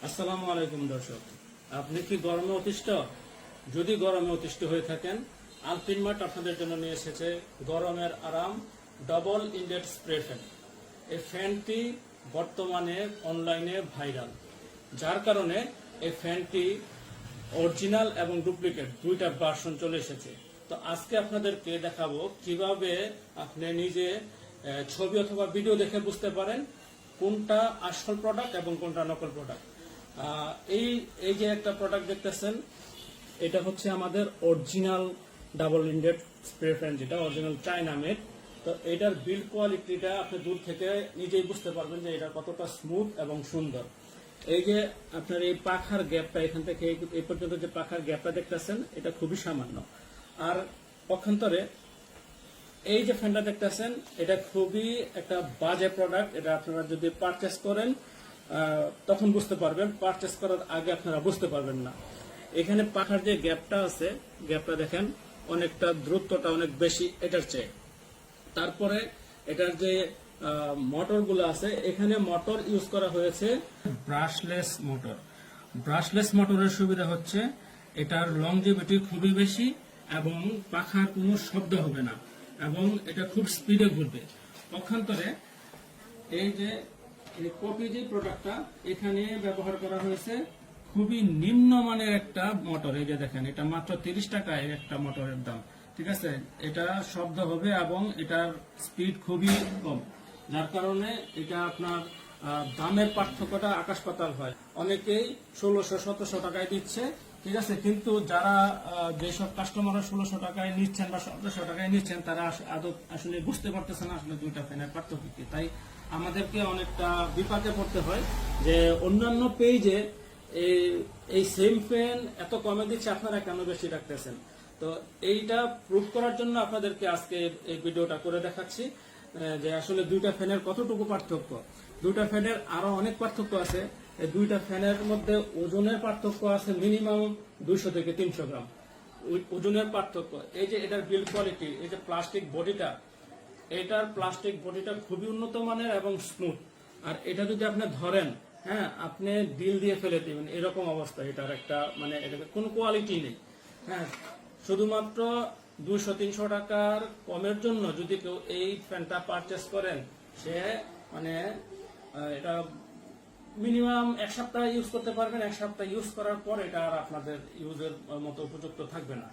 আসসালামু আলাইকুম দর্শক, আপনি কি গরমে অতিষ্ঠ? যদি গরমে অতিষ্ঠ হয়ে থাকেন, আলপিন মার্ট আপনাদের জন্য নিয়ে এসেছে গরমের আরাম ডবল ইনডেড স্প্রে ফ্যান। এই ফ্যানটি বর্তমানে অনলাইনে ভাইরাল, যার কারণে এই ফ্যানটি অরিজিনাল এবং ডুপ্লিকেট দুইটা ভার্সন চলে এসেছে। তো আজকে আপনাদেরকে দেখাবো কিভাবে আপনি নিজে ছবি অথবা ভিডিও দেখে বুঝতে পারেন কোনটা আসল প্রোডাক্ট এবং কোনটা নকল প্রোডাক্ট। এই এই যে একটা প্রোডাক্ট দেখতেছেন, এটা হচ্ছে আমাদের অরিজিনাল ডাবল ইনডেড স্প্রে ফ্যান, যেটা অরিজিনাল চায়না মেড। তো এটার বিল্ড কোয়ালিটিটা আপনি দূর থেকে নিজেই বুঝতে পারবেন যে এটা কতটা স্মুথ এবং সুন্দর। এই যে আপনার এই পাখার গ্যাপটা, এখান থেকে এই পর্যন্ত যে পাখার গ্যাপটা দেখতেছেন, এটা খুবই সামান্য। আর পক্ষান্তরে এই যে ফ্যানটা দেখতেছেন, এটা খুবই একটা বাজে প্রোডাক্ট। এটা আপনারা যদি পারচেস করেন তখন বুঝতে পারবেন, পারচেস করার আগে আপনারা বুঝতে পারবেন না। এখানে পাখার যে গ্যাপটা আছে, গ্যাপটা দেখেন অনেকটা, দ্রুতটা অনেক বেশি এটার চেয়ে। তারপরে এটার যে মোটরগুলো আছে, এখানে মোটর ইউজ করা হয়েছে ব্রাশলেস মোটর। ব্রাশলেস মোটরের সুবিধা হচ্ছে এটার লংজিভিটি খুবই বেশি এবং পাখার কোনো শব্দ হবে না এবং এটা খুব স্পিডে ঘুরবে। পক্ষান্তরে এই যে কপি যে প্রোডাক্টটা এখানে ব্যবহার করা হয়েছে খুবই নিম্নমানের একটা মোটর। এই যে দেখেন, এটা মাত্র 30 টাকায় একটা মোটরের দাম, ঠিক আছে। এটা শব্দ হবে এবং এটার স্পিড খুবই কম, যার কারণে এটা আপনার দামের পার্থক্যটা আকাশ পাতাল হয়। অনেকেই 1600-1700 টাকায় দিচ্ছে, ঠিক আছে, কিন্তু যারা যেসব কাস্টমাররা 1600 টাকায় নিচ্ছেন বা 1700 টাকায় নিচ্ছেন, তারা আসলে বুঝতে পারতেছেন আসলে দুইটা ফ্যানের পার্থক্য কি। তাই আমাদেরকে অনেকটা বিপাকে পড়তে হয় যে অন্যান্য পেজে এই সেম ফ্যান এত কমে দিচ্ছে, আপনারা কেন বেশি রাখতেছেন। তো এইটা প্রুভ করার জন্য আপনাদেরকে আজকে এই ভিডিওটা করে দেখাচ্ছি যে আসলে দুইটা ফ্যানের কতটুকু পার্থক্য। দুইটা ফ্যানের আরো অনেক পার্থক্য আছে। এই দুইটা ফ্যানের মধ্যে ওজনের পার্থক্য আছে মিনিমাম 200 থেকে 300 গ্রাম ওজনের পার্থক্য। এই যে এটার বিল্ড কোয়ালিটি, এই যে প্লাস্টিক বডিটা, এটার প্লাস্টিক বডিটা খুবই উন্নত মানের এবং স্মুথ। আর এটা যদি আপনি ধরেন, হ্যাঁ, আপনি দিল দিয়ে ফেলে দিবেন এরকম অবস্থা। এটার একটা মানে এটাকে কোনো কোয়ালিটি নেই। হ্যাঁ, শুধুমাত্র 200-300 টাকার কমের জন্য যদি কেউ এই ফ্যানটা পারচেস করেন, সে মানে এটা মিনিমাম 1 সপ্তাহ ইউজ করতে পারবেন। 1 সপ্তাহ ইউজ করার পর এটা আর আপনাদের ইউজের মতো উপযুক্ত থাকবে না।